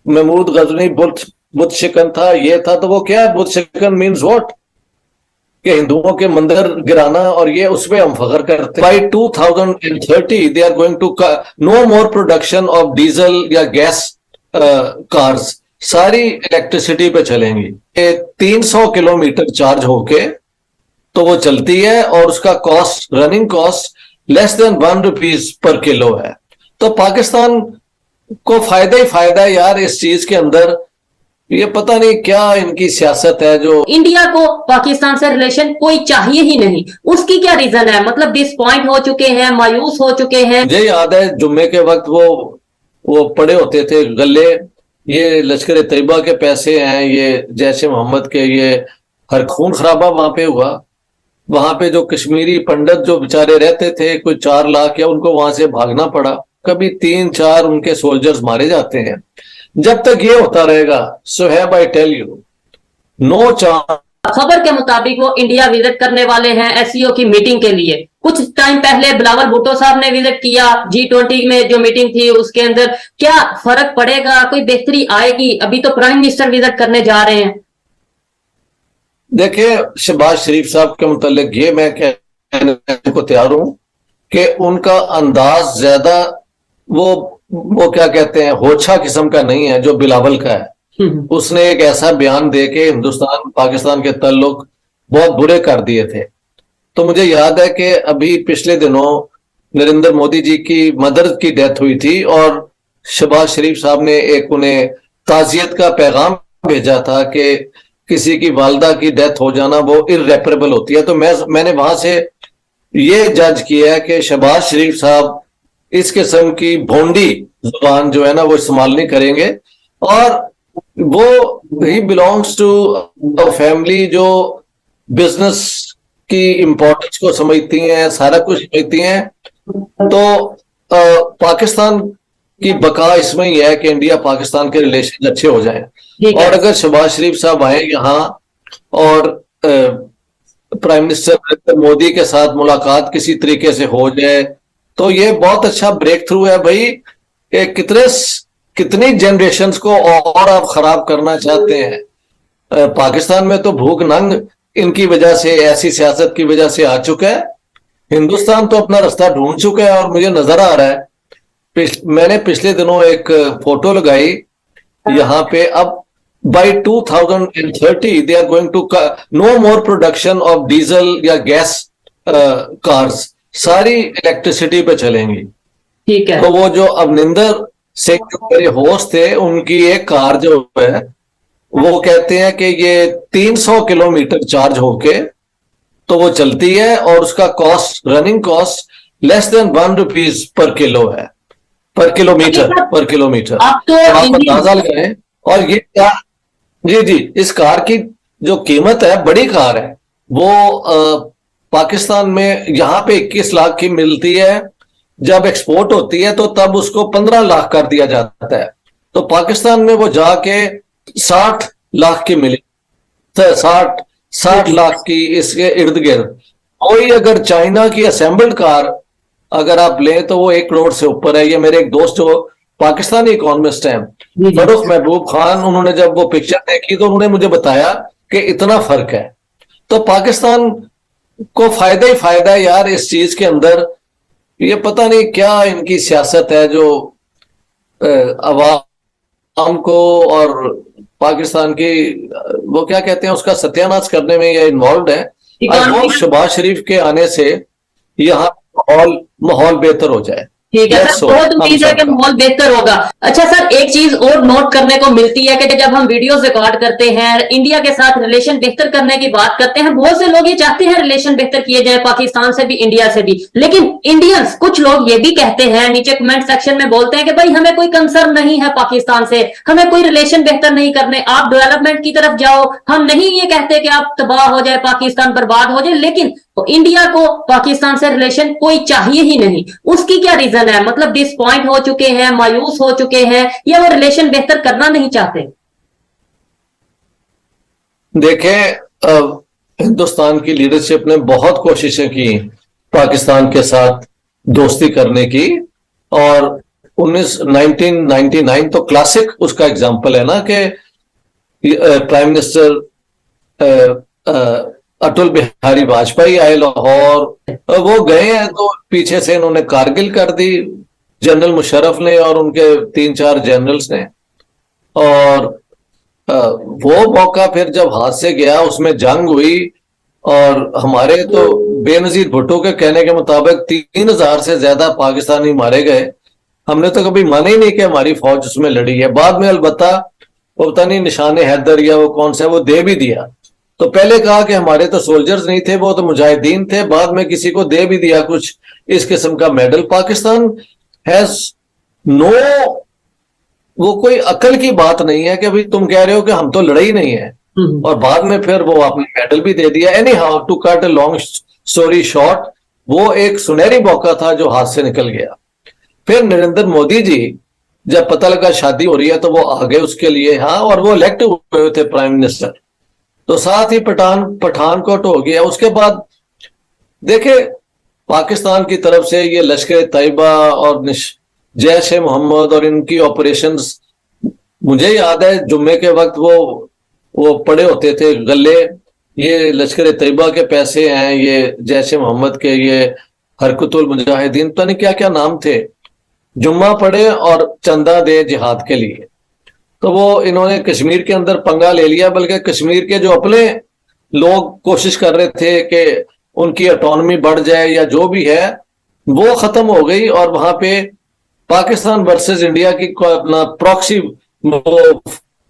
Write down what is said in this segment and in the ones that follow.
महमूद गजनी बुत शिकन था, ये था, तो वो क्या है, बुत शिकन मीन्स व्हाट, कि हिंदुओं के मंदिर गिराना, और ये उसमें हम फख्र करते हैं। By 2030 they are going to no more production of diesel या गैस कार्स, सारी इलेक्ट्रिसिटी पे चलेंगी। 300 किलोमीटर चार्ज होके तो वो चलती है, और उसका cost, running cost less than ₹1 पर किलो है। तो पाकिस्तान को फायदा ही फायदा है यार इस चीज के अंदर। ये पता नहीं क्या इनकी सियासत है जो इंडिया को पाकिस्तान से रिलेशन कोई चाहिए ही नहीं, उसकी क्या रीजन है? मतलब डिसपॉइंट हो चुके हैं, मायूस हो चुके हैं। मुझे याद है जुम्मे के वक्त वो पड़े होते थे गले, ये लश्कर तैयबा के पैसे हैं, ये जैश मोहम्मद के, ये हर खून खराबा वहां पे हुआ। वहां पे जो कश्मीरी पंडित जो बेचारे रहते थे, कोई 4 लाख, या उनको वहां से भागना पड़ा, कभी 3-4 उनके सोल्जर्स मारे जाते हैं। जब तक ये होता रहेगा, so have I tell you, no chance. खबर के मुताबिक वो इंडिया विजिट करने वाले हैं एससीओ की मीटिंग के लिए। कुछ टाइम पहले बिलावल भुट्टो साहब ने विजिट किया, G20 में जो मीटिंग थी उसके अंदर। क्या फर्क पड़ेगा, कोई बेहतरी आएगी? अभी तो प्राइम मिनिस्टर विजिट करने जा रहे हैं। देखिए, शहबाज शरीफ साहब के मुतालिक ये मैं कहने को तैयार हूं कि उनका अंदाज ज्यादा वो क्या कहते हैं, होछा किस्म का नहीं है जो बिलावल का है। उसने एक ऐसा बयान दे के हिंदुस्तान पाकिस्तान के ताल्लुक बहुत बुरे कर दिए थे। तो मुझे याद है कि अभी पिछले दिनों नरेंद्र मोदी जी की मदर की डेथ हुई थी, और शहबाज शरीफ साहब ने एक उन्हें ताजियत का पैगाम भेजा था कि किसी की वालदा की डेथ हो जाना वो इररेपरेबल होती है। तो मैंने वहां से ये जज किया है कि शहबाज शरीफ साहब इस किस्म की भोंडी जुबान जो है ना वो इस्तेमाल नहीं करेंगे, और वो ही बिलोंग्स टू अ फैमिली जो बिजनेस की इंपॉर्टेंस को समझती हैं, सारा कुछ समझती हैं। तो पाकिस्तान की बका इसमें ही है कि इंडिया पाकिस्तान के रिलेशन अच्छे हो जाएं, और अगर शहबाज शरीफ साहब आए यहाँ और प्राइम मिनिस्टर नरेंद्र मोदी के साथ मुलाकात किसी तरीके से हो जाए, तो ये बहुत अच्छा ब्रेक थ्रू है भाई। कितनी जनरेशन्स को और आप खराब करना चाहते हैं। पाकिस्तान में तो भूख नंग इनकी वजह से, ऐसी सियासत की वजह से आ चुका है। हिंदुस्तान तो अपना रास्ता ढूंढ चुका है, और मुझे नजर आ रहा है, मैंने पिछले दिनों एक फोटो लगाई यहाँ पे, अब by 2030 they are going to no more production of diesel या गैस कार्स, सारी इलेक्ट्रिसिटी पे चलेंगी। ठीक है। तो वो जो अवनिंदर सिंह मेरे होस्ट थे, उनकी एक कार जो है वो कहते हैं कि ये 300 किलोमीटर चार्ज होके तो वो चलती है, और उसका cost, running cost less than ₹1 पर किलो है, पर किलोमीटर। आप तो आप अंदाजा लगाएं। और ये क्या, जी, इस कार की जो कीमत है, बड़ी कार है वो, पाकिस्तान में यहाँ पे 21 लाख की मिलती है, जब एक्सपोर्ट होती है तो तब उसको 15 लाख कर दिया जाता है। तो पाकिस्तान में वो जाके 60 लाख की मिली, 60 लाख की इसके इर्द गिर्द। कोई अगर चाइना की असेंबल्ड कार अगर आप लें तो वो 1 करोड़ से ऊपर है। ये मेरे एक दोस्त जो पाकिस्तानी इकोनॉमिस्ट हैं, फरूख महबूब खान, उन्होंने जब वो पिक्चर देखी तो उन्होंने मुझे बताया कि इतना फर्क है। तो पाकिस्तान को फायदा ही फायदा है यार इस चीज के अंदर। ये पता नहीं क्या इनकी सियासत है जो अवाम को और पाकिस्तान की वो क्या कहते हैं उसका सत्यानाश करने में ये इन्वॉल्व है। आई होप शहबाज शरीफ के आने से यहाँ माहौल बेहतर हो जाए। ठीक है सर, बहुत उम्मीद है कि माहौल बेहतर होगा। अच्छा सर, एक चीज और नोट करने को मिलती है कि जब हम वीडियो रिकॉर्ड करते हैं, इंडिया के साथ रिलेशन बेहतर करने की बात करते हैं, बहुत से लोग ये चाहते हैं रिलेशन बेहतर किए जाए पाकिस्तान से भी, इंडिया से भी। लेकिन इंडियंस, कुछ लोग ये भी कहते हैं, नीचे कमेंट सेक्शन में बोलते हैं कि भाई हमें कोई कंसर्न नहीं है पाकिस्तान से, हमें कोई रिलेशन बेहतर नहीं करने, आप डेवलपमेंट की तरफ जाओ। हम नहीं ये कहते कि आप तबाह हो जाए, पाकिस्तान बर्बाद हो जाए, लेकिन तो इंडिया को पाकिस्तान से रिलेशन कोई चाहिए ही नहीं, उसकी क्या रीजन है? मतलब डिसपॉइंट हो चुके हैं, मायूस हो चुके हैं, या वो रिलेशन बेहतर करना नहीं चाहते? देखें, हिंदुस्तान की लीडरशिप ने बहुत कोशिशें की पाकिस्तान के साथ दोस्ती करने की, और 1999 तो क्लासिक उसका एग्जाम्पल है ना कि प्राइम मिनिस्टर अटल बिहारी वाजपेयी आए लाहौर, वो गए हैं तो पीछे से इन्होंने कारगिल कर दी, जनरल मुशर्रफ ने और उनके 3-4 जनरल्स ने। और वो मौका फिर जब हाथ से गया, उसमें जंग हुई और हमारे तो बेनजीर भुट्टो के कहने के मुताबिक 3000 से ज्यादा पाकिस्तानी मारे गए। हमने तो कभी माना ही नहीं कि हमारी फौज उसमें लड़ी है। बाद में अलबत्ता वो पता नहीं निशाने हैदर या वो कौन सा वो दे भी दिया। तो पहले कहा कि हमारे तो सोल्जर्स नहीं थे, वो तो मुजाहिदीन थे, बाद में किसी को दे भी दिया कुछ इस किस्म का मेडल। पाकिस्तान हैज नो, वो कोई अकल की बात नहीं है कि अभी तुम कह रहे हो कि हम तो लड़ाई नहीं है और बाद में फिर वो आपने मेडल भी दे दिया। Anyhow to cut a long story short, वो एक सुनहरी मौका था जो हाथ से निकल गया। फिर नरेंद्र मोदी जी जब पता लगा शादी हो रही है तो वो आ गए उसके लिए, हाँ, और वो इलेक्ट हुए थे प्राइम मिनिस्टर। तो साथ ही पठानकोट हो गया। उसके बाद देखे पाकिस्तान की तरफ से ये लश्कर तैयबा और जैश ए मोहम्मद और इनकी ऑपरेशंस, मुझे याद है जुम्मे के वक्त वो पड़े होते थे गले, ये लश्कर तैयबा के पैसे हैं, ये जैश ए मोहम्मद के, ये हरकतुल मुजाहिदीन, पता नहीं क्या क्या नाम थे, जुम्मा पड़े और चंदा दे जिहाद के लिए। तो वो इन्होंने कश्मीर के अंदर पंगा ले लिया, बल्कि कश्मीर के जो अपने लोग कोशिश कर रहे थे कि उनकी ऑटोनॉमी बढ़ जाए या जो भी है, वो खत्म हो गई और वहां पे पाकिस्तान वर्सेस इंडिया की अपना प्रॉक्सी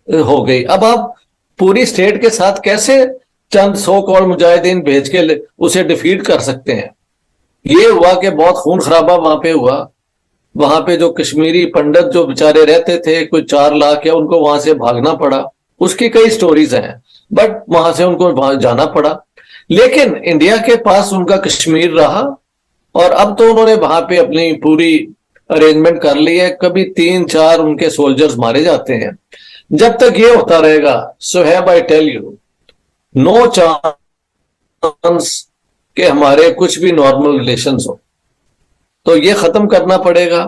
हो गई। अब आप पूरी स्टेट के साथ कैसे चंद 100 करोड़ मुजाहिदीन भेज के उसे डिफीट कर सकते हैं? ये हुआ कि बहुत खून खराबा वहां पे हुआ। वहां पे जो कश्मीरी पंडित जो बेचारे रहते थे, कोई 4 लाख या, उनको वहां से भागना पड़ा। उसकी कई स्टोरीज हैं, बट वहां से उनको जाना पड़ा। लेकिन इंडिया के पास उनका कश्मीर रहा और अब तो उन्होंने वहां पे अपनी पूरी अरेंजमेंट कर ली है। कभी 3-4 उनके सोल्जर्स मारे जाते हैं। जब तक ये होता रहेगा, so have I tell you, no chance कि हमारे कुछ भी नॉर्मल रिलेशंस हो। तो ये खत्म करना पड़ेगा।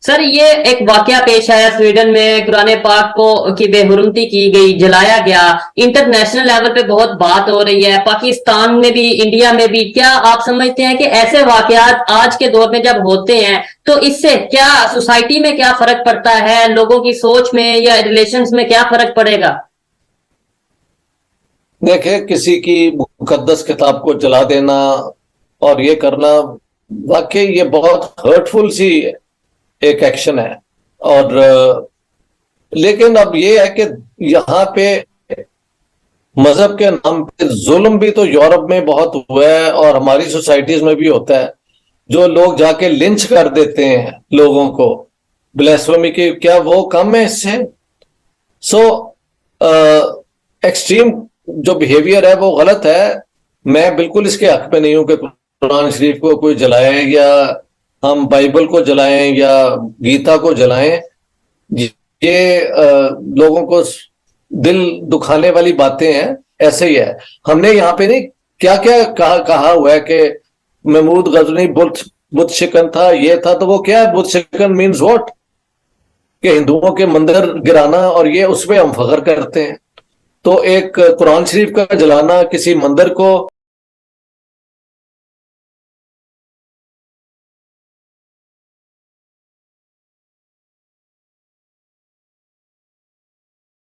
सर, ये एक वाकया पेश आया स्वीडन में, कुरान पाक को की बेहुरमती की गई, जलाया गया। इंटरनेशनल लेवल पे बहुत बात हो रही है, पाकिस्तान में भी, इंडिया में भी। क्या आप समझते हैं कि ऐसे वाकयात आज के दौर में जब होते हैं तो इससे क्या सोसाइटी में क्या फर्क पड़ता है, लोगों की सोच में या रिलेशंस में क्या फर्क पड़ेगा? देखे, किसी की मुकद्दस किताब को जला देना और ये करना, वाकई ये बहुत हर्टफुल सी एक एक्शन है। और लेकिन अब ये है कि यहाँ पे मजहब के नाम पे जुल्म भी तो यूरोप में बहुत हुआ है और हमारी सोसाइटीज में भी होता है। जो लोग जाके लिंच कर देते हैं लोगों को ब्लेस्फेमी की, क्या वो कम है इससे? सो एक्सट्रीम जो बिहेवियर है वो गलत है। मैं बिल्कुल इसके हक में नहीं हूं कि कुरान शरीफ को कोई जलाए या हम बाइबल को जलाएं या गीता को जलाएं। ये लोगों को दिल दुखाने वाली बातें हैं। ऐसे ही है, हमने यहाँ पे नहीं क्या क्या कहा हुआ है कि महमूद गजनी बुत शिकन था, ये था, तो वो क्या है? बुत शिकन मीन्स व्हाट? कि हिंदुओं के मंदिर गिराना, और ये उसमें हम फख्र करते हैं। तो एक कुरान शरीफ का जलाना, किसी मंदिर को